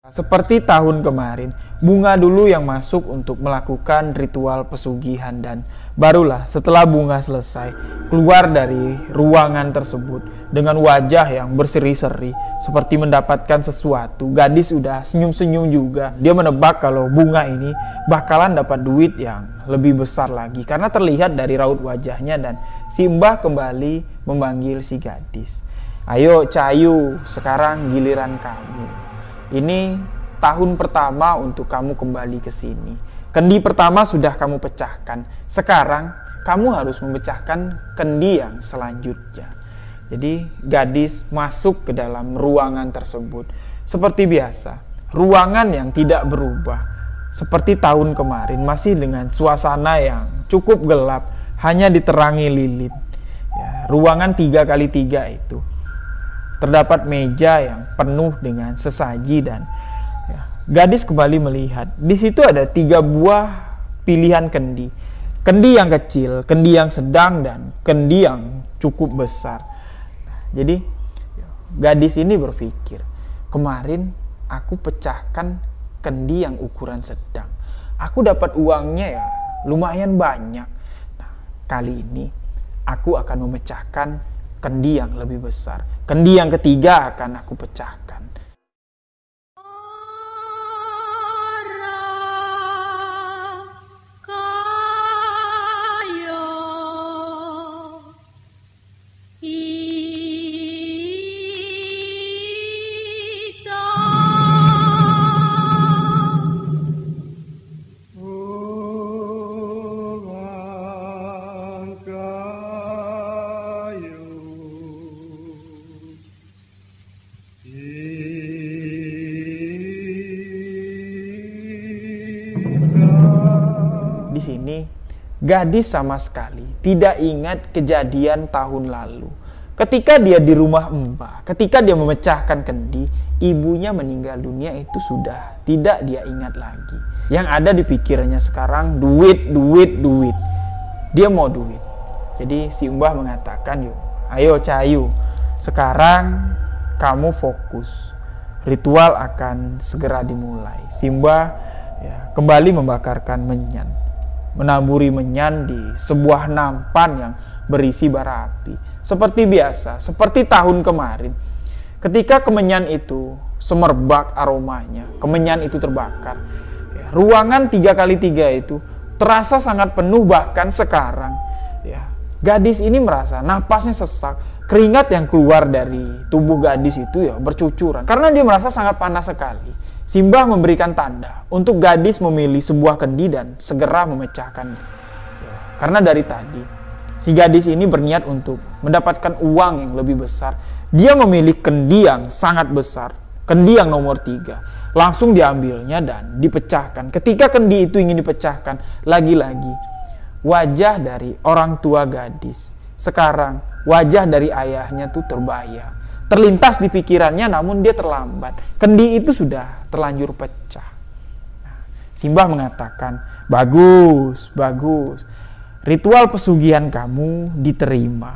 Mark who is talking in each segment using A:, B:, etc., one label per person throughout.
A: Seperti tahun kemarin, Bunga dulu yang masuk untuk melakukan ritual pesugihan dan barulah setelah Bunga selesai keluar dari ruangan tersebut dengan wajah yang berseri-seri seperti mendapatkan sesuatu. Gadis udah senyum-senyum juga. Dia menebak kalau Bunga ini bakalan dapat duit yang lebih besar lagi karena terlihat dari raut wajahnya, dan si Mbah kembali memanggil si gadis. Ayo Cahayu, sekarang giliran kamu. Ini tahun pertama untuk kamu kembali ke sini. Kendi pertama sudah kamu pecahkan. Sekarang kamu harus memecahkan kendi yang selanjutnya. Jadi gadis masuk ke dalam ruangan tersebut. Seperti biasa, ruangan yang tidak berubah. Seperti tahun kemarin, masih dengan suasana yang cukup gelap, hanya diterangi lilin. Ya, ruangan 3x3 itu. Terdapat meja yang penuh dengan sesaji dan gadis kembali melihat. Di situ ada 3 buah pilihan kendi. Kendi yang kecil, kendi yang sedang, dan kendi yang cukup besar. Jadi gadis ini berpikir, kemarin aku pecahkan kendi yang ukuran sedang. Aku dapat uangnya ya lumayan banyak. Nah, kali ini aku akan memecahkan kendi yang lebih besar. Kendi yang ketiga akan aku pecahkan. Di sini, gadis sama sekali tidak ingat kejadian tahun lalu. Ketika dia di rumah Mbah, ketika dia memecahkan kendi, ibunya meninggal dunia itu sudah tidak dia ingat lagi. Yang ada di pikirannya sekarang duit, duit, duit. Dia mau duit. Jadi si Mbah mengatakan, yuk, ayo Cahayu, sekarang kamu fokus. Ritual akan segera dimulai. Si Mbah kembali membakarkan menyan. Menaburi menyan di sebuah nampan yang berisi bara api. Seperti biasa, seperti tahun kemarin. Ketika kemenyan itu semerbak aromanya, kemenyan itu terbakar. Ruangan 3x3 itu terasa sangat penuh, bahkan sekarang. Gadis ini merasa napasnya sesak. Keringat yang keluar dari tubuh gadis itu bercucuran. Karena dia merasa sangat panas sekali. Si Mbah memberikan tanda untuk gadis memilih sebuah kendi dan segera memecahkannya. Karena dari tadi, si gadis ini berniat untuk mendapatkan uang yang lebih besar. Dia memilih kendi yang sangat besar, kendi yang nomor 3. Langsung diambilnya dan dipecahkan. Ketika kendi itu ingin dipecahkan, lagi-lagi wajah dari orang tua gadis. Sekarang wajah dari ayahnya tuh terbayang. Terlintas di pikirannya, namun dia terlambat. Kendi itu sudah terlanjur pecah. Si Mbah mengatakan, bagus, bagus. Ritual pesugihan kamu diterima.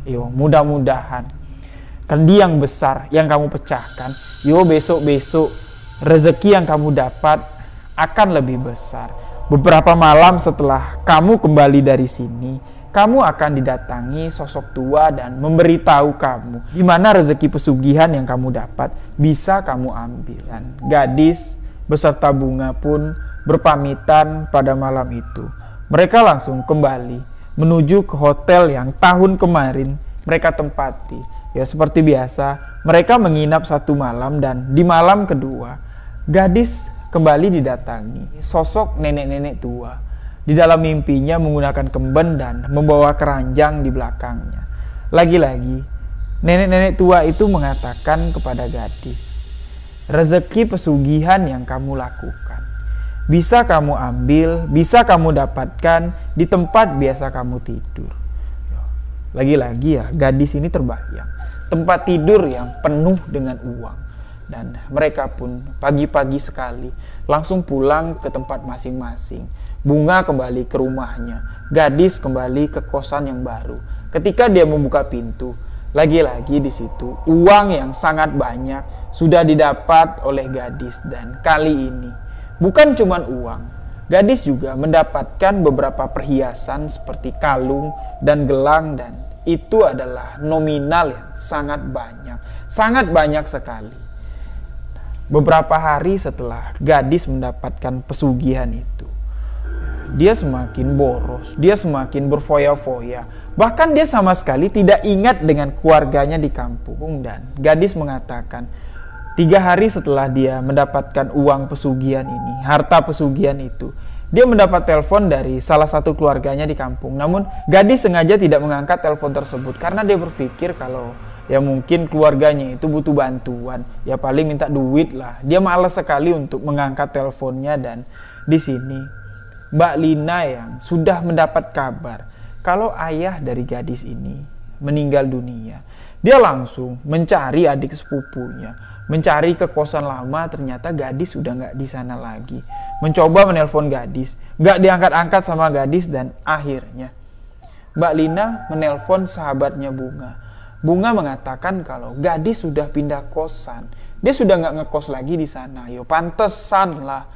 A: Mudah-mudahan kendi yang besar yang kamu pecahkan, besok-besok rezeki yang kamu dapat akan lebih besar. Beberapa malam setelah kamu kembali dari sini, kamu akan didatangi sosok tua dan memberitahu kamu di mana rezeki pesugihan yang kamu dapat bisa kamu ambil. Dan gadis beserta Bunga pun berpamitan pada malam itu. Mereka langsung kembali menuju ke hotel yang tahun kemarin mereka tempati. Seperti biasa, mereka menginap 1 malam, dan di malam kedua, gadis kembali didatangi sosok nenek-nenek tua. Di dalam mimpinya menggunakan kemben dan membawa keranjang di belakangnya. Lagi-lagi, nenek-nenek tua itu mengatakan kepada gadis, rezeki pesugihan yang kamu lakukan bisa kamu ambil, bisa kamu dapatkan di tempat biasa kamu tidur. Lagi-lagi gadis ini terbayang tempat tidur yang penuh dengan uang. Dan mereka pun pagi-pagi sekali langsung pulang ke tempat masing-masing. Bunga kembali ke rumahnya, gadis kembali ke kosan yang baru. Ketika dia membuka pintu, lagi-lagi di situ uang yang sangat banyak sudah didapat oleh gadis. Dan kali ini bukan cuma uang, gadis juga mendapatkan beberapa perhiasan seperti kalung dan gelang, dan itu adalah nominal yang sangat banyak sekali. Beberapa hari setelah gadis mendapatkan pesugihan itu, dia semakin boros, dia semakin berfoya-foya. Bahkan dia sama sekali tidak ingat dengan keluarganya di kampung. Dan gadis mengatakan, 3 hari setelah dia mendapatkan uang pesugihan ini, harta pesugihan itu, dia mendapat telepon dari salah satu keluarganya di kampung. Namun gadis sengaja tidak mengangkat telepon tersebut karena dia berpikir kalau ya mungkin keluarganya itu butuh bantuan, ya paling minta duit lah. Dia malas sekali untuk mengangkat teleponnya. Dan di sini Mbak Lina yang sudah mendapat kabar kalau ayah dari gadis ini meninggal dunia, dia langsung mencari adik sepupunya, mencari ke kosan lama. Ternyata gadis sudah nggak di sana lagi. Mencoba menelpon gadis, nggak diangkat-angkat sama gadis. Dan akhirnya Mbak Lina menelpon sahabatnya Bunga. Bunga mengatakan kalau gadis sudah pindah kosan, dia sudah nggak ngekos lagi di sana. Yo pantesan lah,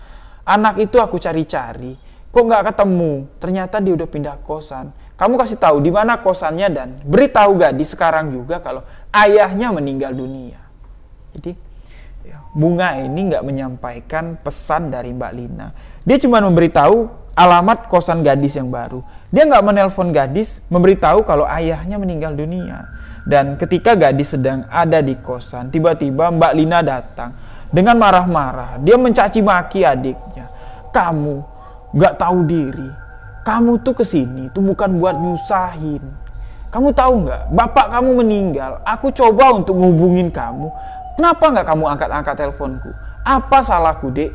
A: anak itu aku cari-cari, kok nggak ketemu. Ternyata dia udah pindah kosan. Kamu kasih tahu di mana kosannya dan beritahu gadis sekarang juga kalau ayahnya meninggal dunia. Jadi Bunga ini nggak menyampaikan pesan dari Mbak Lina. Dia cuma memberitahu alamat kosan gadis yang baru. Dia nggak menelpon gadis memberitahu kalau ayahnya meninggal dunia. Dan ketika gadis sedang ada di kosan, tiba-tiba Mbak Lina datang dengan marah-marah. Dia mencaci maki adiknya. Kamu nggak tahu diri. Kamu tuh kesini tuh bukan buat nyusahin. Kamu tahu nggak? Bapak kamu meninggal. Aku coba untuk ngubungin kamu. Kenapa nggak kamu angkat-angkat teleponku? Apa salahku, Dek?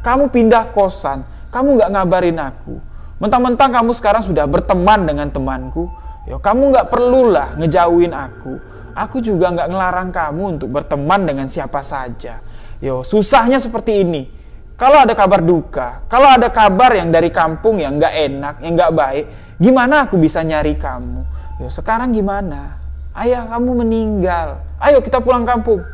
A: Kamu pindah kosan. Kamu nggak ngabarin aku. Mentang-mentang kamu sekarang sudah berteman dengan temanku. Yo, kamu nggak perlulah ngejauhin aku. Aku juga nggak ngelarang kamu untuk berteman dengan siapa saja. Yo, susahnya seperti ini. Kalau ada kabar duka, kalau ada kabar yang dari kampung yang nggak enak, yang nggak baik, gimana aku bisa nyari kamu? Yo, sekarang gimana? Ayah kamu meninggal. Ayo kita pulang kampung.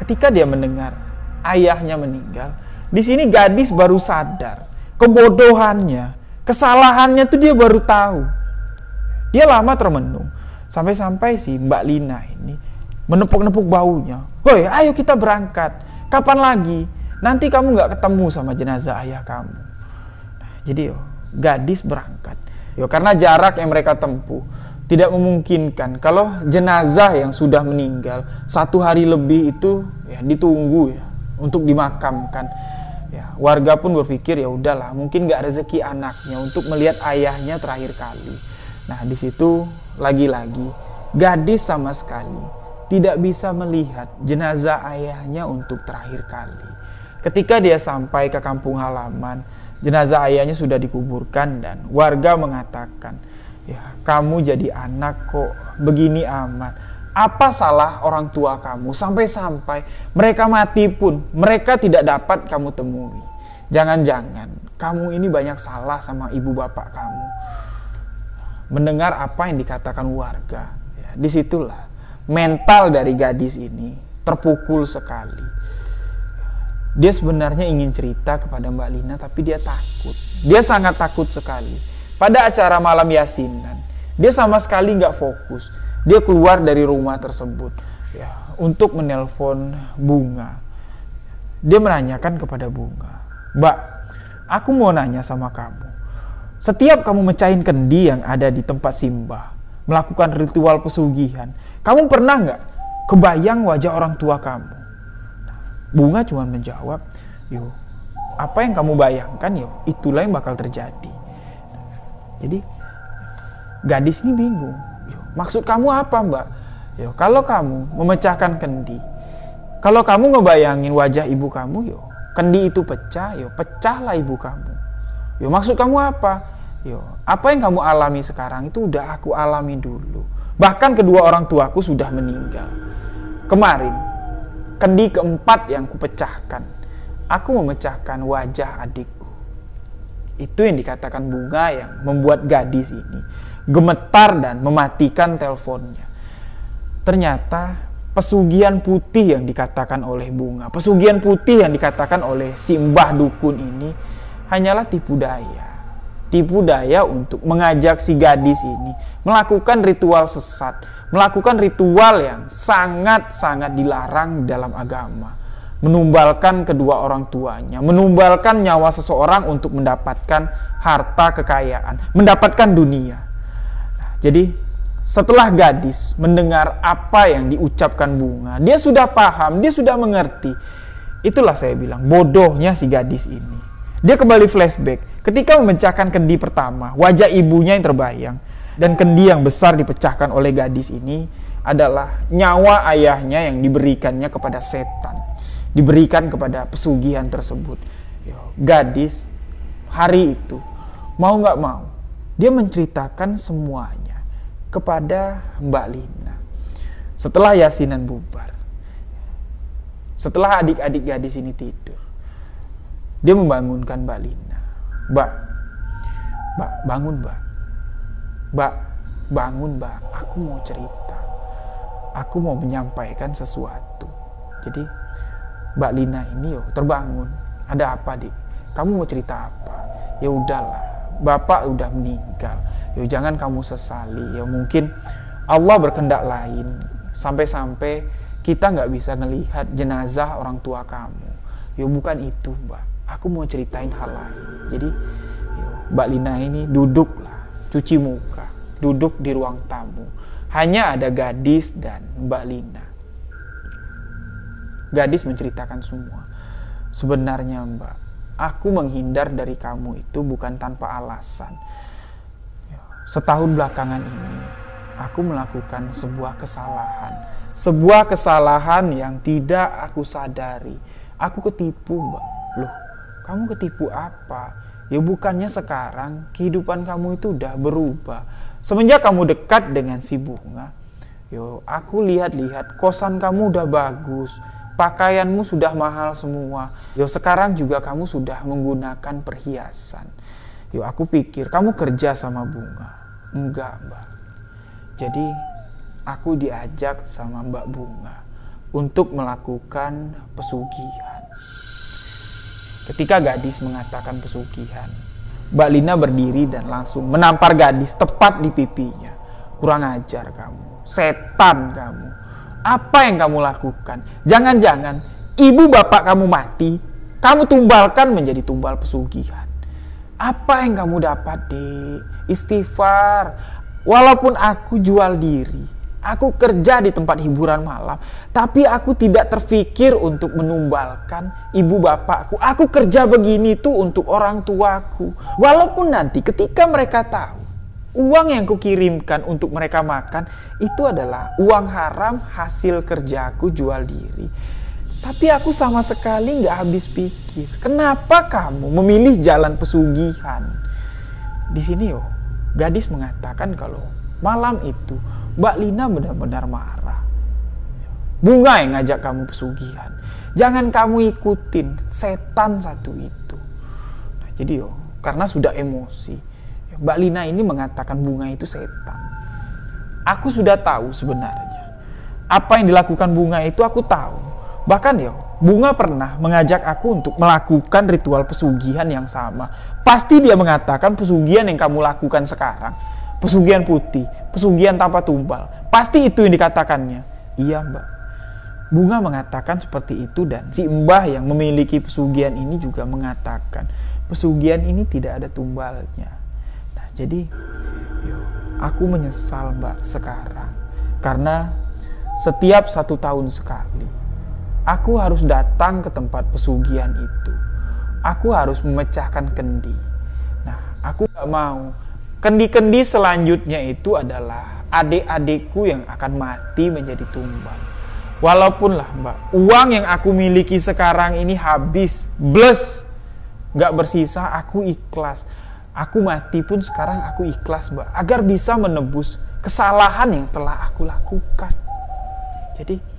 A: Ketika dia mendengar ayahnya meninggal, di sini gadis baru sadar kebodohannya, kesalahannya tuh dia baru tahu. Dia lama termenung, sampai-sampai si Mbak Lina ini menepuk-nepuk baunya. Woi, ayo kita berangkat. Kapan lagi? Nanti kamu nggak ketemu sama jenazah ayah kamu. Jadi gadis berangkat. Karena jarak yang mereka tempuh tidak memungkinkan kalau jenazah yang sudah meninggal 1 hari lebih itu ditunggu untuk dimakamkan. Warga pun berpikir ya udahlah, mungkin nggak rezeki anaknya untuk melihat ayahnya terakhir kali. Nah di situ lagi-lagi gadis sama sekali tidak bisa melihat jenazah ayahnya untuk terakhir kali. Ketika dia sampai ke kampung halaman, jenazah ayahnya sudah dikuburkan dan warga mengatakan, ya kamu jadi anak kok begini amat. Apa salah orang tua kamu sampai-sampai mereka mati pun mereka tidak dapat kamu temui. Jangan-jangan kamu ini banyak salah sama ibu bapak kamu. Mendengar apa yang dikatakan warga, disitulah mental dari gadis ini terpukul sekali. Dia sebenarnya ingin cerita kepada Mbak Lina, tapi dia takut. Dia sangat takut sekali. Pada acara malam yasinan, dia sama sekali nggak fokus. Dia keluar dari rumah tersebut untuk menelpon Bunga. Dia menanyakan kepada Bunga, Mbak, aku mau nanya sama kamu. Setiap kamu mecahin kendi yang ada di tempat simbah, melakukan ritual pesugihan, kamu pernah nggak kebayang wajah orang tua kamu? Bunga cuma menjawab, yo, apa yang kamu bayangkan, yo, itulah yang bakal terjadi. Jadi gadis ini bingung. Yo, maksud kamu apa, Mbak? Yo, kalau kamu memecahkan kendi, kalau kamu ngebayangin wajah ibu kamu, yo, kendi itu pecah, yo, pecahlah ibu kamu. Yo, maksud kamu apa? Yo, apa yang kamu alami sekarang itu udah aku alami dulu. Bahkan kedua orang tuaku sudah meninggal. Kemarin, kendi keempat yang kupecahkan, aku memecahkan wajah adikku. Itu yang dikatakan Bunga yang membuat gadis ini gemetar dan mematikan teleponnya. Ternyata pesugihan putih yang dikatakan oleh Bunga, pesugihan putih yang dikatakan oleh si Mbah Dukun ini hanyalah tipu daya. Tipu daya untuk mengajak si gadis ini melakukan ritual sesat, melakukan ritual yang sangat-sangat dilarang dalam agama. Menumbalkan kedua orang tuanya, menumbalkan nyawa seseorang untuk mendapatkan harta kekayaan, mendapatkan dunia. Nah, jadi setelah gadis mendengar apa yang diucapkan Bunga, dia sudah paham, dia sudah mengerti. Itulah saya bilang, bodohnya si gadis ini. Dia kembali flashback. Ketika memecahkan kendi pertama, wajah ibunya yang terbayang. Dan kendi yang besar dipecahkan oleh gadis ini adalah nyawa ayahnya yang diberikannya kepada setan. Diberikan kepada pesugihan tersebut. Gadis hari itu, mau gak mau, dia menceritakan semuanya kepada Mbak Lina. Setelah yasinan bubar, setelah adik-adik gadis ini tidur, dia membangunkan Mbak Lina. Mbak, bangun Mbak. Mbak, bangun Mbak, aku mau cerita. Aku mau menyampaikan sesuatu. Jadi Mbak Lina ini terbangun. Ada apa, Dik? Kamu mau cerita apa? Ya udahlah, Bapak udah meninggal. Jangan kamu sesali. Mungkin Allah berkehendak lain. Sampai-sampai kita nggak bisa ngelihat jenazah orang tua kamu. Bukan itu, Mbak. Aku mau ceritain hal lain. Jadi Mbak Lina ini duduklah, cuci muka, duduk di ruang tamu. Hanya ada gadis dan Mbak Lina. Gadis menceritakan semua. Sebenarnya Mbak, aku menghindar dari kamu itu bukan tanpa alasan. Setahun belakangan ini, aku melakukan sebuah kesalahan. Sebuah kesalahan yang tidak aku sadari. Aku ketipu, Mbak. Loh, kamu ketipu apa? Bukannya sekarang kehidupan kamu itu udah berubah. Semenjak kamu dekat dengan si Bunga, aku lihat-lihat kosan kamu udah bagus. Pakaianmu sudah mahal semua. Sekarang juga kamu sudah menggunakan perhiasan. Aku pikir kamu kerja sama Bunga. Enggak, Mbak. Jadi aku diajak sama Mbak Bunga untuk melakukan pesugihan. Ketika gadis mengatakan pesugihan, Mbak Lina berdiri dan langsung menampar gadis tepat di pipinya. Kurang ajar kamu, setan kamu. Apa yang kamu lakukan? Jangan-jangan ibu bapak kamu mati, kamu tumbalkan menjadi tumbal pesugihan. Apa yang kamu dapat, Dek? Istighfar. Walaupun aku jual diri, aku kerja di tempat hiburan malam, tapi aku tidak terfikir untuk menumbalkan ibu bapakku. Aku kerja begini tuh untuk orang tuaku. Walaupun nanti ketika mereka tahu uang yang kukirimkan untuk mereka makan itu adalah uang haram hasil kerjaku jual diri. Tapi aku sama sekali nggak habis pikir. Kenapa kamu memilih jalan pesugihan? Di sini gadis mengatakan kalau malam itu Mbak Lina benar-benar marah. Bunga yang ngajak kamu pesugihan. Jangan kamu ikutin setan satu itu. Nah, jadi karena sudah emosi, Mbak Lina ini mengatakan Bunga itu setan. Aku sudah tahu sebenarnya. Apa yang dilakukan Bunga itu aku tahu. Bahkan Bunga pernah mengajak aku untuk melakukan ritual pesugihan yang sama. Pasti dia mengatakan pesugihan yang kamu lakukan sekarang, pesugihan putih, pesugihan tanpa tumbal. Pasti itu yang dikatakannya. Iya, Mbak. Bunga mengatakan seperti itu dan si Mbah yang memiliki pesugihan ini juga mengatakan pesugihan ini tidak ada tumbalnya. Nah, jadi aku menyesal, Mbak, sekarang. Karena setiap 1 tahun sekali aku harus datang ke tempat pesugihan itu. Aku harus memecahkan kendi. Nah, aku gak mau. Kendi-kendi selanjutnya itu adalah adik-adikku yang akan mati menjadi tumbal. Walaupun lah, Mbak, uang yang aku miliki sekarang ini habis, bless, gak bersisa, aku ikhlas. Aku mati pun sekarang aku ikhlas, Mbak, agar bisa menebus kesalahan yang telah aku lakukan. Jadi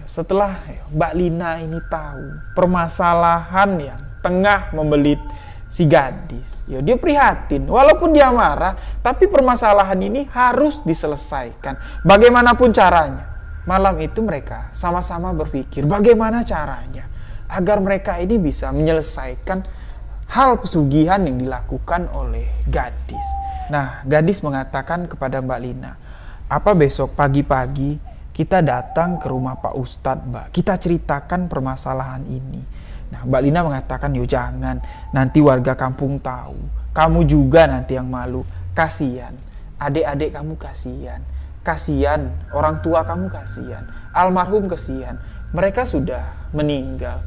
A: setelah Mbak Lina ini tahu permasalahan yang tengah membelit si gadis, dia prihatin. Walaupun dia marah, tapi permasalahan ini harus diselesaikan bagaimanapun caranya. Malam itu mereka sama-sama berpikir bagaimana caranya agar mereka ini bisa menyelesaikan hal pesugihan yang dilakukan oleh gadis. Nah, gadis mengatakan kepada Mbak Lina, apa besok pagi-pagi kita datang ke rumah Pak Ustadz, Mbak. Kita ceritakan permasalahan ini. Nah, Mbak Lina mengatakan, yo jangan, nanti warga kampung tahu. Kamu juga nanti yang malu. Kasian, adik-adik kamu kasian. Kasian, orang tua kamu kasian. Almarhum kasian. Mereka sudah meninggal.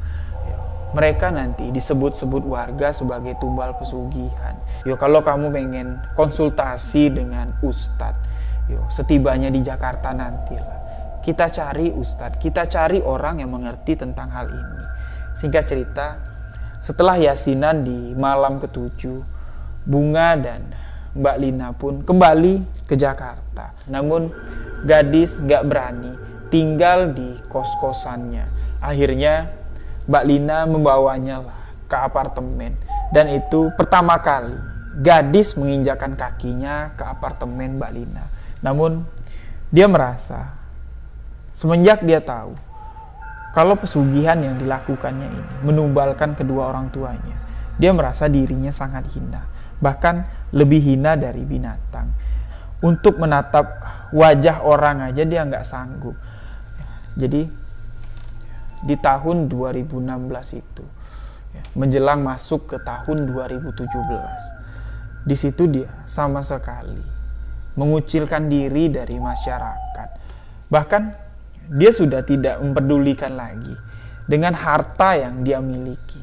A: Mereka nanti disebut-sebut warga sebagai tumbal pesugihan. Yo, kalau kamu pengen konsultasi dengan Ustadz, yo, setibanya di Jakarta nantilah. Kita cari Ustadz, kita cari orang yang mengerti tentang hal ini. Singkat cerita, setelah yasinan di malam ke-7, Bunga dan Mbak Lina pun kembali ke Jakarta. Namun gadis gak berani tinggal di kos-kosannya. Akhirnya Mbak Lina membawanya lah ke apartemen. Dan itu pertama kali gadis menginjakan kakinya ke apartemen Mbak Lina. Namun dia merasa, semenjak dia tahu kalau pesugihan yang dilakukannya ini menumbalkan kedua orang tuanya, dia merasa dirinya sangat hina. Bahkan lebih hina dari binatang. Untuk menatap wajah orang aja dia nggak sanggup. Jadi di tahun 2016 itu, menjelang masuk ke tahun 2017, di situ dia sama sekali mengucilkan diri dari masyarakat. Bahkan dia sudah tidak mempedulikan lagi dengan harta yang dia miliki.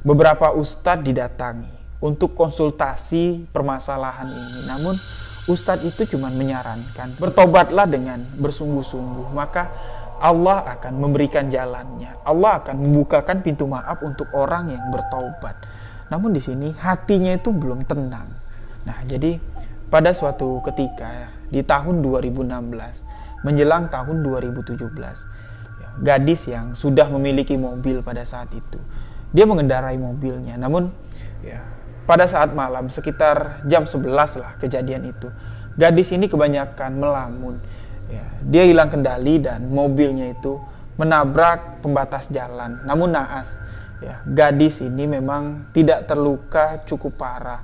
A: Beberapa ustadz didatangi untuk konsultasi permasalahan ini. Namun ustadz itu cuma menyarankan, bertobatlah dengan bersungguh-sungguh, maka Allah akan memberikan jalannya. Allah akan membukakan pintu maaf untuk orang yang bertobat. Namun di sini hatinya itu belum tenang. Nah, jadi pada suatu ketika di tahun 2016 menjelang tahun 2017, gadis yang sudah memiliki mobil pada saat itu, dia mengendarai mobilnya. Namun pada saat malam sekitar jam 11 lah kejadian itu, gadis ini kebanyakan melamun. Dia hilang kendali dan mobilnya itu menabrak pembatas jalan. Namun naas, gadis ini memang tidak terluka cukup parah.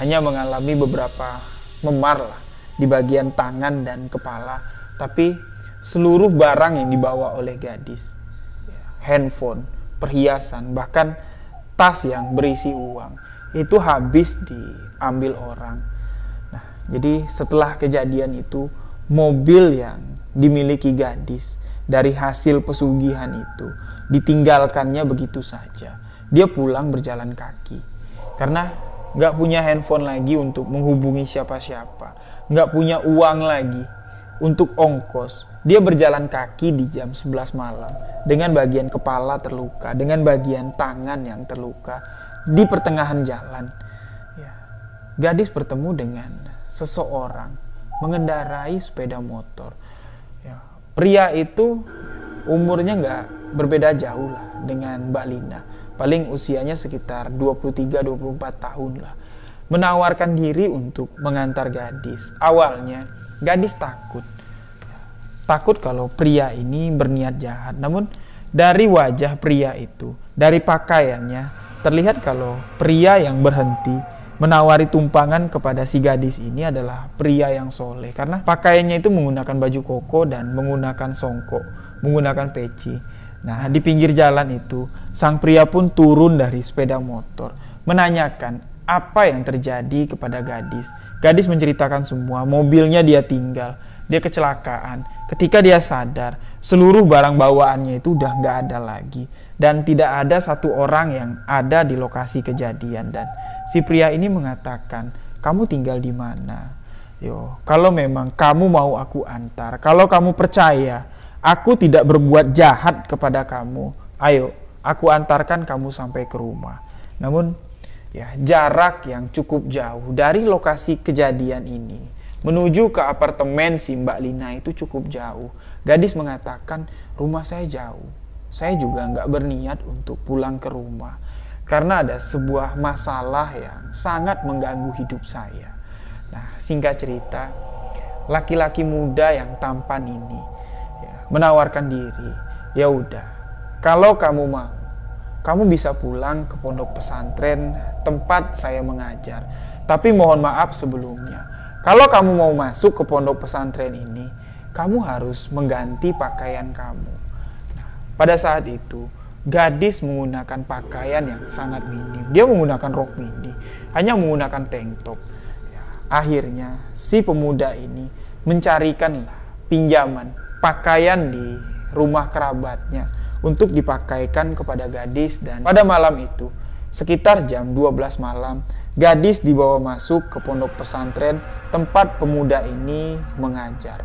A: Hanya mengalami beberapa memar lah di bagian tangan dan kepala. Tapi seluruh barang yang dibawa oleh gadis, handphone, perhiasan, bahkan tas yang berisi uang, itu habis diambil orang. Nah, jadi setelah kejadian itu, mobil yang dimiliki gadis dari hasil pesugihan itu ditinggalkannya begitu saja. Dia pulang berjalan kaki karena gak punya handphone lagi untuk menghubungi siapa-siapa, gak punya uang lagi untuk ongkos. Dia berjalan kaki di jam 11 malam dengan bagian kepala terluka, dengan bagian tangan yang terluka. Di pertengahan jalan, gadis bertemu dengan seseorang mengendarai sepeda motor. Pria itu umurnya nggak berbeda jauh lah dengan Mbak Lina. Paling usianya sekitar 23-24 tahun lah. Menawarkan diri untuk mengantar gadis. Awalnya gadis takut. Takut kalau pria ini berniat jahat. Namun dari wajah pria itu, dari pakaiannya, terlihat kalau pria yang berhenti menawari tumpangan kepada si gadis ini adalah pria yang soleh. Karena pakaiannya itu menggunakan baju koko dan menggunakan songkok, menggunakan peci. Nah, di pinggir jalan itu, sang pria pun turun dari sepeda motor, menanyakan apa yang terjadi kepada gadis. Gadis menceritakan semua, mobilnya dia tinggal, dia kecelakaan. Ketika dia sadar, seluruh barang bawaannya itu udah nggak ada lagi. Dan tidak ada satu orang yang ada di lokasi kejadian. Dan si pria ini mengatakan, kamu tinggal di mana? Kalau memang kamu mau aku antar, kalau kamu percaya aku tidak berbuat jahat kepada kamu, ayo aku antarkan kamu sampai ke rumah. Namun jarak yang cukup jauh dari lokasi kejadian ini menuju ke apartemen si Mbak Lina itu cukup jauh. Gadis mengatakan, rumah saya jauh. Saya juga nggak berniat untuk pulang ke rumah karena ada sebuah masalah yang sangat mengganggu hidup saya. Nah, singkat cerita, laki-laki muda yang tampan ini menawarkan diri, ya udah, kalau kamu mau, kamu bisa pulang ke pondok pesantren tempat saya mengajar. Tapi mohon maaf sebelumnya, kalau kamu mau masuk ke pondok pesantren ini, kamu harus mengganti pakaian kamu. Nah, pada saat itu, gadis menggunakan pakaian yang sangat minim. Dia menggunakan rok mini, hanya menggunakan tank top. Ya, akhirnya, si pemuda ini mencarikanlah pinjaman pakaian di rumah kerabatnya untuk dipakaikan kepada gadis. Dan pada malam itu, sekitar jam 12 malam, gadis dibawa masuk ke pondok pesantren tempat pemuda ini mengajar.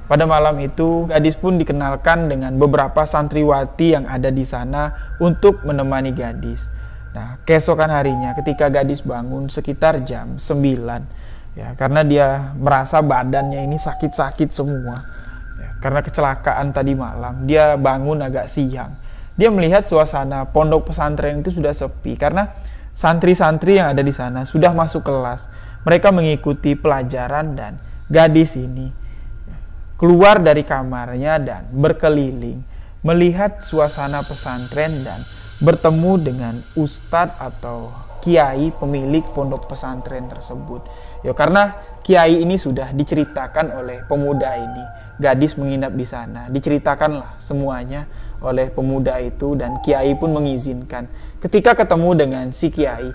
A: Pada malam itu, gadis pun dikenalkan dengan beberapa santriwati yang ada di sana untuk menemani gadis. Nah, keesokan harinya ketika gadis bangun sekitar jam 9, ya, karena dia merasa badannya ini sakit-sakit semua. Karena kecelakaan tadi malam, dia bangun agak siang. Dia melihat suasana pondok pesantren itu sudah sepi karena santri-santri yang ada di sana sudah masuk kelas. Mereka mengikuti pelajaran dan gadis ini keluar dari kamarnya dan berkeliling melihat suasana pesantren dan bertemu dengan ustadz atau kiai pemilik pondok pesantren tersebut. Ya, karena kiai ini sudah diceritakan oleh pemuda ini. Gadis menginap di sana, diceritakanlah semuanya oleh pemuda itu dan kiai pun mengizinkan. Ketika ketemu dengan si kiai,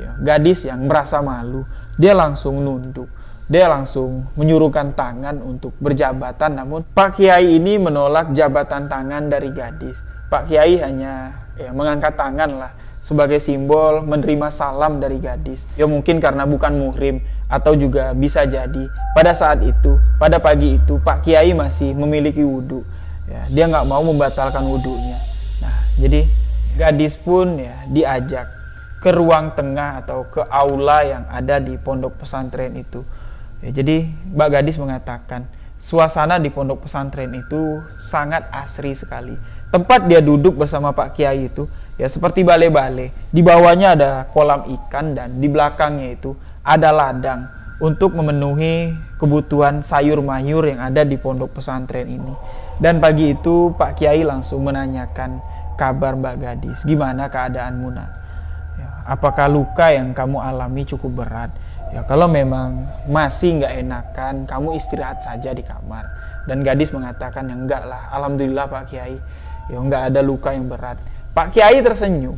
A: ya, gadis yang merasa malu, dia langsung nunduk. Dia langsung menyuruhkan tangan untuk berjabatan, namun Pak Kiai ini menolak jabatan tangan dari gadis. Pak Kiai hanya mengangkat tangan lah sebagai simbol menerima salam dari gadis. Ya mungkin karena bukan muhrim, atau juga bisa jadi pada saat itu, pada pagi itu Pak Kiai masih memiliki wudhu. Ya, dia nggak mau membatalkan wudhunya. Nah, jadi gadis pun ya diajak ke ruang tengah atau ke aula yang ada di pondok pesantren itu. Ya, jadi Mbak Gadis mengatakan suasana di pondok pesantren itu sangat asri sekali. Tempat dia duduk bersama Pak Kiai itu ya seperti bale-bale. Di bawahnya ada kolam ikan dan di belakangnya itu ada ladang untuk memenuhi kebutuhan sayur mayur yang ada di pondok pesantren ini. Dan pagi itu Pak Kiai langsung menanyakan kabar Mbak Gadis. Gimana keadaanmu, nak? Ya, apakah luka yang kamu alami cukup berat? Ya, kalau memang masih nggak enakan, kamu istirahat saja di kamar. Dan gadis mengatakan, ya enggak lah, alhamdulillah Pak Kiai, ya nggak ada luka yang berat. Pak Kiai tersenyum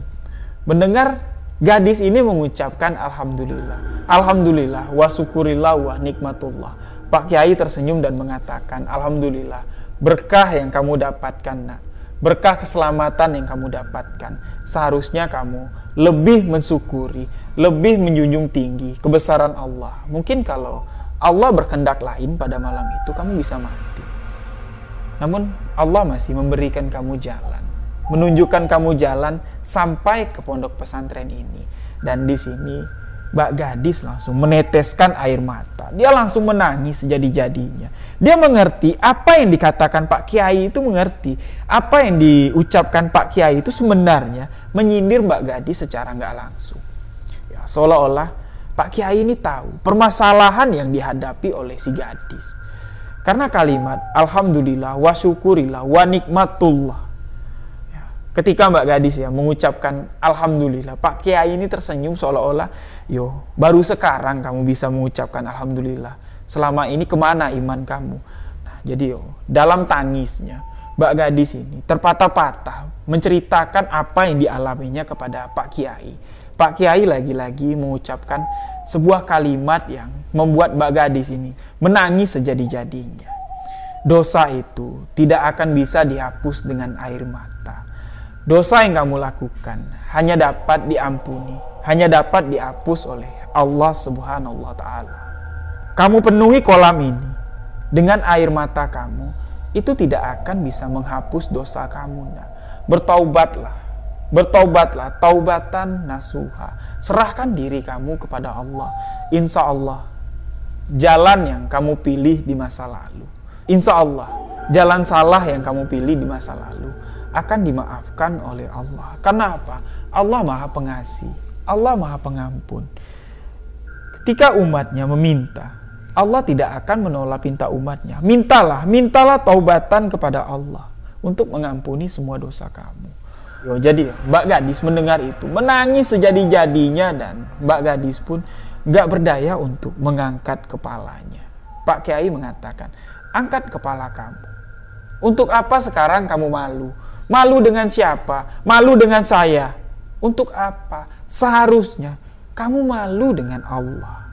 A: mendengar gadis ini mengucapkan alhamdulillah, alhamdulillah, wa syukurillah wa nikmatullah. Pak Kiai tersenyum dan mengatakan, alhamdulillah, berkah yang kamu dapatkan, nak. Berkah keselamatan yang kamu dapatkan. Seharusnya kamu lebih mensyukuri, lebih menjunjung tinggi kebesaran Allah. Mungkin kalau Allah berkehendak lain pada malam itu, kamu bisa mati. Namun Allah masih memberikan kamu jalan, menunjukkan kamu jalan sampai ke pondok pesantren ini. Dan di sini Mbak Gadis langsung meneteskan air mata. Dia langsung menangis sejadi-jadinya. Dia mengerti apa yang dikatakan Pak Kiai itu, mengerti apa yang diucapkan Pak Kiai itu sebenarnya menyindir Mbak Gadis secara nggak langsung. Ya, seolah-olah Pak Kiai ini tahu permasalahan yang dihadapi oleh si gadis. Karena kalimat alhamdulillah wa syukurillah wa nikmatullah. Ketika Mbak Gadis ya mengucapkan alhamdulillah, Pak Kiai ini tersenyum seolah-olah, yo baru sekarang kamu bisa mengucapkan alhamdulillah. Selama ini kemana iman kamu? Nah, jadi dalam tangisnya Mbak Gadis ini terpatah-patah menceritakan apa yang dialaminya kepada Pak Kiai. Pak Kiai lagi-lagi mengucapkan sebuah kalimat yang membuat Mbak Gadis ini menangis sejadi-jadinya. Dosa itu tidak akan bisa dihapus dengan air mata. Dosa yang kamu lakukan hanya dapat diampuni, hanya dapat dihapus oleh Allah Subhanahu wa Ta'ala. Kamu penuhi kolam ini dengan air mata kamu, itu tidak akan bisa menghapus dosa kamu. Nah, bertaubatlah, bertaubatlah, taubatan nasuha. Serahkan diri kamu kepada Allah. Insya Allah, jalan yang kamu pilih di masa lalu, insya Allah, jalan salah yang kamu pilih di masa lalu akan dimaafkan oleh Allah. Karena apa? Allah Maha Pengasih, Allah Maha Pengampun. Ketika umatnya meminta Allah tidak akan menolak pinta umatnya. Mintalah taubatan kepada Allah untuk mengampuni semua dosa kamu. Jadi Mbak Gadis mendengar itu, menangis sejadi-jadinya, dan Mbak Gadis pun gak berdaya untuk mengangkat kepalanya. Pak Kiai mengatakan, angkat kepala kamu. Untuk apa sekarang kamu malu? Malu dengan siapa? Malu dengan saya. Untuk apa? Seharusnya kamu malu dengan Allah.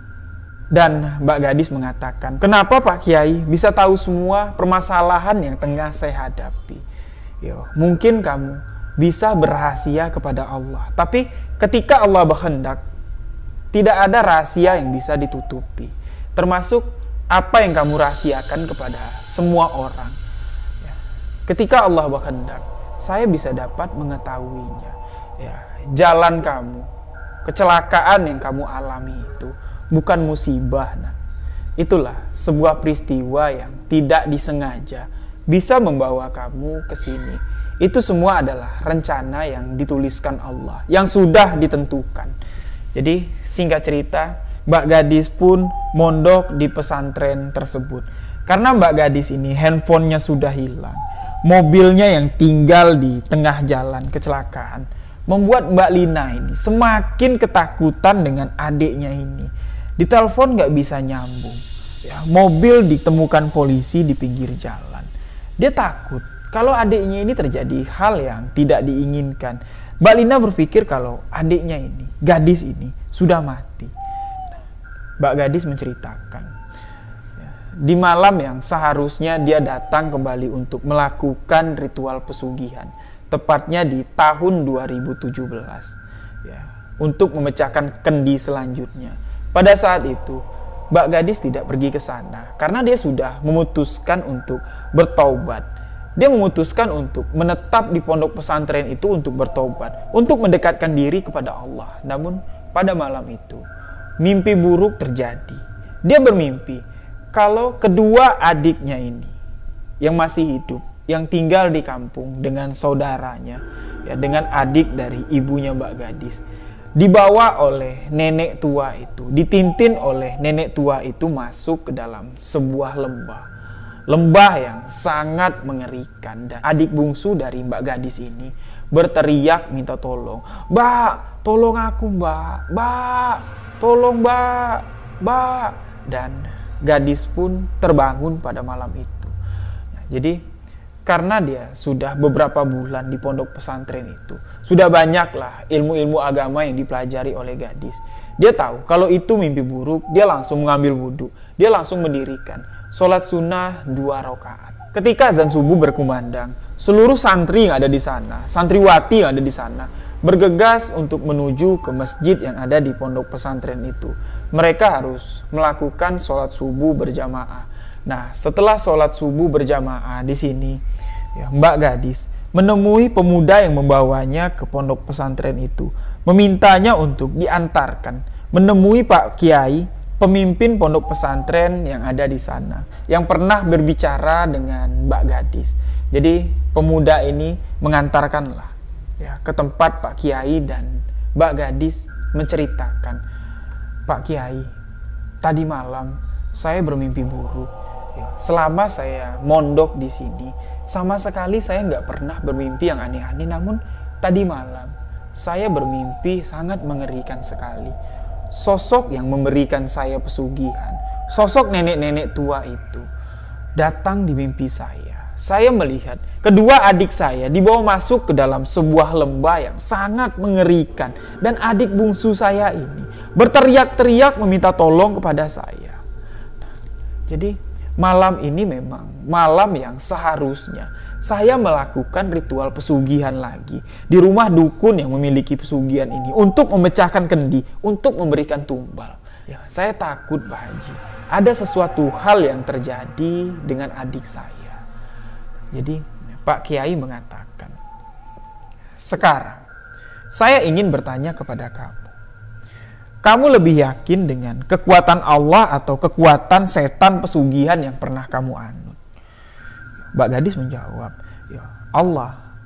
A: Dan Mbak Gadis mengatakan, kenapa Pak Kiai bisa tahu semua permasalahan yang tengah saya hadapi? Mungkin kamu bisa berrahasia kepada Allah. Tapi ketika Allah berkehendak, tidak ada rahasia yang bisa ditutupi. Termasuk apa yang kamu rahasiakan kepada semua orang. Ketika Allah berkehendak, saya bisa dapat mengetahuinya. Jalan kamu, kecelakaan yang kamu alami itu bukan musibah. Itulah sebuah peristiwa yang tidak disengaja bisa membawa kamu ke sini. Itu semua adalah rencana yang dituliskan Allah, yang sudah ditentukan. Jadi singkat cerita, Mbak Gadis pun mondok di pesantren tersebut. Karena Mbak Gadis ini handphonenya sudah hilang, mobilnya yang tinggal di tengah jalan kecelakaan, membuat Mbak Lina ini semakin ketakutan dengan adiknya ini. Ditelepon gak bisa nyambung. Mobil ditemukan polisi di pinggir jalan. Dia takut kalau adiknya ini terjadi hal yang tidak diinginkan. Mbak Lina berpikir kalau adiknya ini, Gadis ini, sudah mati. Mbak Gadis menceritakan, di malam yang seharusnya dia datang kembali untuk melakukan ritual pesugihan, tepatnya di tahun 2017, untuk memecahkan kendi selanjutnya. Pada saat itu, Mbak Gadis tidak pergi ke sana karena dia sudah memutuskan untuk bertaubat. Dia memutuskan untuk menetap di pondok pesantren itu untuk bertaubat, untuk mendekatkan diri kepada Allah. Namun pada malam itu, mimpi buruk terjadi. Dia bermimpi kalau kedua adiknya ini yang masih hidup, yang tinggal di kampung dengan saudaranya, dengan adik dari ibunya Mbak Gadis, dibawa oleh nenek tua itu, ditintin oleh nenek tua itu masuk ke dalam sebuah lembah. Lembah yang sangat mengerikan, dan adik bungsu dari Mbak Gadis ini berteriak minta tolong. Mbak, tolong aku Mbak, Mbak, tolong Mbak, Mbak. Dan Gadis pun terbangun pada malam itu. Jadi karena dia sudah beberapa bulan di pondok pesantren itu, sudah banyaklah ilmu-ilmu agama yang dipelajari oleh Gadis. Dia tahu kalau itu mimpi buruk, dia langsung mengambil wudhu, dia langsung mendirikan sholat sunnah 2 rakaat. Ketika azan subuh berkumandang, seluruh santri yang ada di sana, santriwati yang ada di sana, bergegas untuk menuju ke masjid yang ada di pondok pesantren itu. Mereka harus melakukan sholat subuh berjamaah. Nah, setelah sholat subuh berjamaah di sini, Mbak Gadis menemui pemuda yang membawanya ke pondok pesantren itu, memintanya untuk diantarkan menemui Pak Kiai, pemimpin pondok pesantren yang ada di sana, yang pernah berbicara dengan Mbak Gadis. Jadi pemuda ini mengantarkanlah ke tempat Pak Kiai, dan Mbak Gadis menceritakan, Pak Kiai, tadi malam saya bermimpi buruk. Selama saya mondok di sini, sama sekali saya nggak pernah bermimpi yang aneh-aneh. Namun tadi malam saya bermimpi sangat mengerikan sekali. Sosok yang memberikan saya pesugihan, sosok nenek-nenek tua itu datang di mimpi saya. Saya melihat kedua adik saya dibawa masuk ke dalam sebuah lembah yang sangat mengerikan, dan adik bungsu saya ini berteriak-teriak meminta tolong kepada saya. Jadi malam ini memang malam yang seharusnya saya melakukan ritual pesugihan lagi di rumah dukun yang memiliki pesugihan ini untuk memecahkan kendi, untuk memberikan tumbal. Saya takut Pak Haji, ada sesuatu hal yang terjadi dengan adik saya. Jadi Pak Kiai mengatakan, sekarang saya ingin bertanya kepada kamu. Kamu lebih yakin dengan kekuatan Allah atau kekuatan setan pesugihan yang pernah kamu anut? Mbak Gadis menjawab,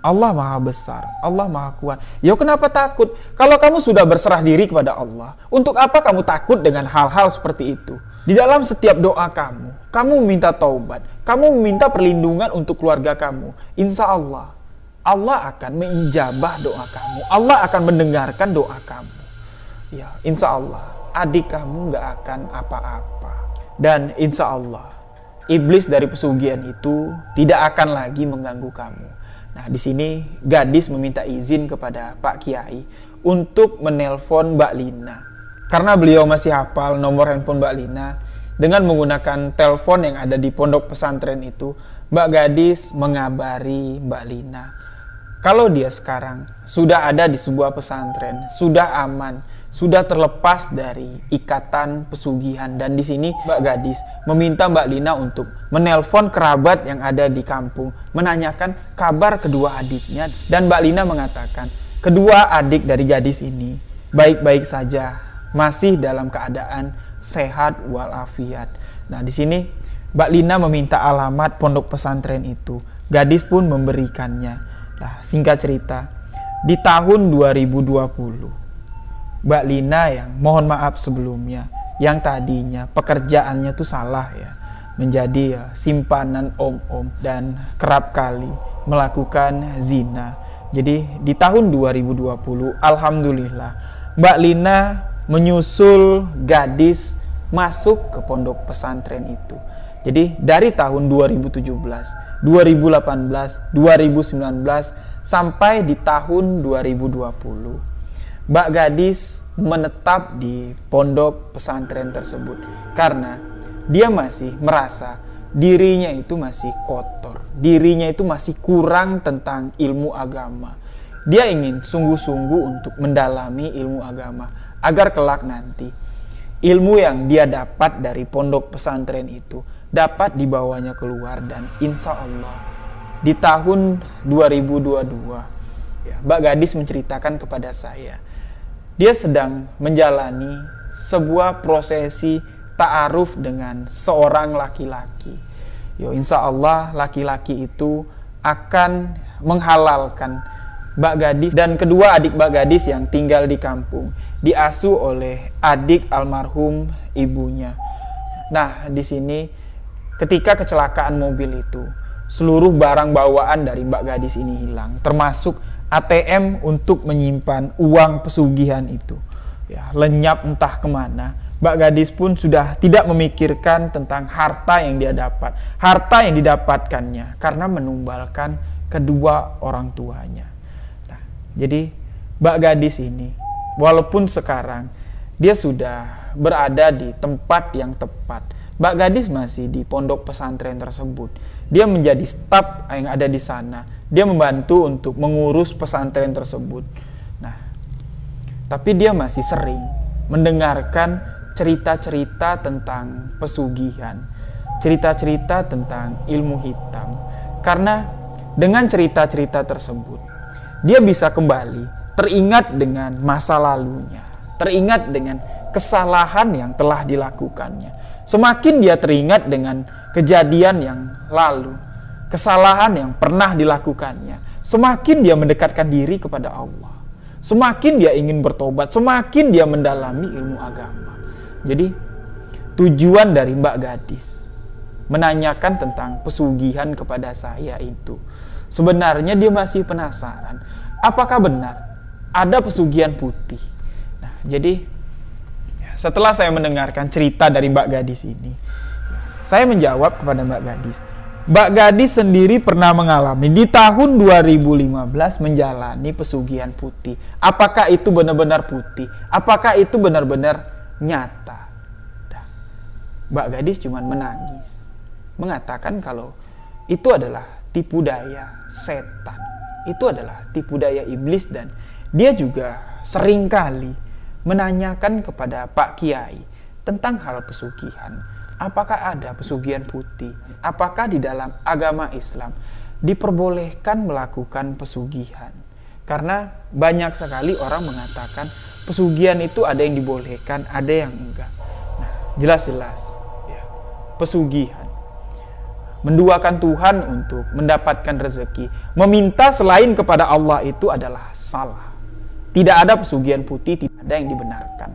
A: Allah maha besar, Allah maha kuat. Kenapa takut? Kalau kamu sudah berserah diri kepada Allah, untuk apa kamu takut dengan hal-hal seperti itu? Di dalam setiap doa kamu minta taubat, kamu meminta perlindungan untuk keluarga kamu. Insya Allah, Allah akan mengijabah doa kamu. Allah akan mendengarkan doa kamu. Ya, insya Allah, adik kamu gak akan apa-apa. Dan insya Allah, iblis dari pesugihan itu tidak akan lagi mengganggu kamu. Nah, di sini gadis meminta izin kepada Pak Kiai untuk menelpon Mbak Lina. Karena beliau masih hafal nomor handphone Mbak Lina, dengan menggunakan telepon yang ada di pondok pesantren itu, Mbak gadis mengabari Mbak Lina kalau dia sekarang sudah ada di sebuah pesantren, sudah aman, sudah terlepas dari ikatan pesugihan. Dan di sini Mbak gadis meminta Mbak Lina untuk menelpon kerabat yang ada di kampung, menanyakan kabar kedua adiknya. Dan Mbak Lina mengatakan kedua adik dari gadis ini baik-baik saja, masih dalam keadaan sehat walafiat. Nah, di sini Mbak Lina meminta alamat pondok pesantren itu. Gadis pun memberikannya. Nah, singkat cerita, di tahun 2020, Mbak Lina yang mohon maaf sebelumnya, yang tadinya pekerjaannya tuh salah ya, menjadi simpanan om-om dan kerap kali melakukan zina. Jadi di tahun 2020, alhamdulillah, Mbak Lina menyusul gadis masuk ke pondok pesantren itu. Jadi dari tahun 2017, 2018, 2019 sampai di tahun 2020, Mbak gadis menetap di pondok pesantren tersebut karena dia masih merasa dirinya itu masih kotor, dirinya itu masih kurang tentang ilmu agama. Dia ingin sungguh-sungguh untuk mendalami ilmu agama agar kelak nanti ilmu yang dia dapat dari pondok pesantren itu dapat dibawanya keluar. Dan insya Allah di tahun 2022 ya, Mbak gadis menceritakan kepada saya dia sedang menjalani sebuah prosesi ta'aruf dengan seorang laki-laki. Yo, insya Allah laki-laki itu akan menghalalkan Mbak gadis dan kedua adik Mbak gadis yang tinggal di kampung, diasuh oleh adik almarhum ibunya. Nah, di sini ketika kecelakaan mobil itu, seluruh barang bawaan dari Mbak gadis ini hilang, termasuk ATM untuk menyimpan uang pesugihan itu. Ya, lenyap entah kemana. Mbak gadis pun sudah tidak memikirkan tentang harta yang dia dapat, harta yang didapatkannya karena menumbalkan kedua orang tuanya. Nah, jadi Mbak gadis ini, walaupun sekarang dia sudah berada di tempat yang tepat, Mbak gadis masih di pondok pesantren tersebut. Dia menjadi staf yang ada di sana. Dia membantu untuk mengurus pesantren tersebut. Nah, tapi dia masih sering mendengarkan cerita-cerita tentang pesugihan, cerita-cerita tentang ilmu hitam. Karena dengan cerita-cerita tersebut, dia bisa kembali teringat dengan masa lalunya, teringat dengan kesalahan yang telah dilakukannya. Semakin dia teringat dengan kejadian yang lalu, kesalahan yang pernah dilakukannya, semakin dia mendekatkan diri kepada Allah. Semakin dia ingin bertobat, semakin dia mendalami ilmu agama. Jadi tujuan dari Mbak gadis menanyakan tentang pesugihan kepada saya itu, sebenarnya dia masih penasaran, apakah benar ada pesugihan putih. Nah, jadi setelah saya mendengarkan cerita dari Mbak gadis ini, saya menjawab kepada Mbak gadis. Mbak gadis sendiri pernah mengalami di tahun 2015 menjalani pesugihan putih. Apakah itu benar-benar putih? Apakah itu benar-benar nyata? Nah, Mbak gadis cuma menangis, mengatakan kalau itu adalah tipu daya setan, itu adalah tipu daya iblis. Dan dia juga seringkali menanyakan kepada Pak Kiai tentang hal pesugihan. Apakah ada pesugihan putih? Apakah di dalam agama Islam diperbolehkan melakukan pesugihan? Karena banyak sekali orang mengatakan pesugihan itu ada yang dibolehkan, ada yang enggak. Nah, jelas-jelas ya, pesugihan, menduakan Tuhan untuk mendapatkan rezeki, meminta selain kepada Allah itu adalah salah. Tidak ada pesugihan putih, tidak ada yang dibenarkan.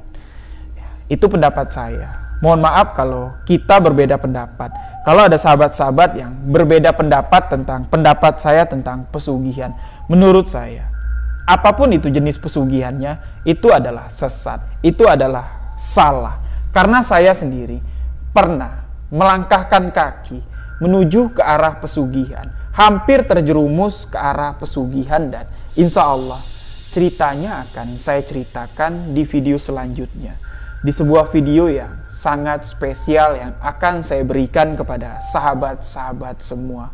A: Ya, itu pendapat saya. Mohon maaf kalau kita berbeda pendapat. Kalau ada sahabat-sahabat yang berbeda pendapat tentang pendapat saya tentang pesugihan, menurut saya, apapun itu jenis pesugihannya, itu adalah sesat, itu adalah salah. Karena saya sendiri pernah melangkahkan kaki menuju ke arah pesugihan, hampir terjerumus ke arah pesugihan, dan insya Allah ceritanya akan saya ceritakan di video selanjutnya. Di sebuah video yang sangat spesial yang akan saya berikan kepada sahabat-sahabat semua.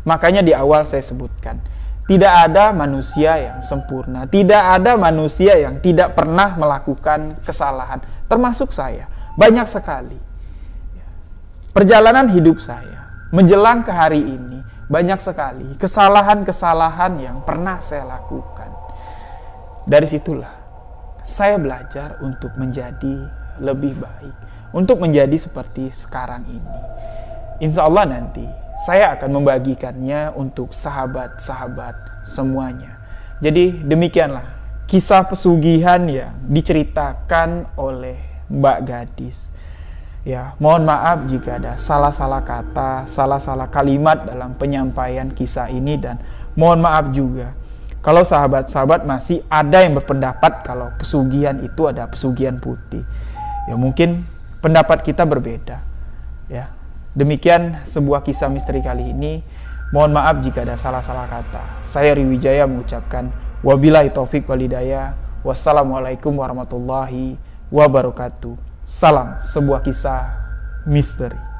A: Makanya di awal saya sebutkan, tidak ada manusia yang sempurna, tidak ada manusia yang tidak pernah melakukan kesalahan, termasuk saya. Banyak sekali perjalanan hidup saya menjelang ke hari ini, banyak sekali kesalahan-kesalahan yang pernah saya lakukan. Dari situlah saya belajar untuk menjadi lebih baik, untuk menjadi seperti sekarang ini. Insya Allah nanti saya akan membagikannya untuk sahabat-sahabat semuanya. Jadi demikianlah kisah pesugihan yang diceritakan oleh Mbak Gadis. Ya, mohon maaf jika ada salah-salah kata, salah-salah kalimat dalam penyampaian kisah ini, dan mohon maaf juga kalau sahabat-sahabat masih ada yang berpendapat kalau pesugihan itu ada pesugihan putih. Ya mungkin pendapat kita berbeda. Ya. Demikian sebuah kisah misteri kali ini. Mohon maaf jika ada salah-salah kata. Saya Riwijaya mengucapkan wabillahi taufik wal hidayah. Wassalamualaikum warahmatullahi wabarakatuh. Salam sebuah kisah misteri.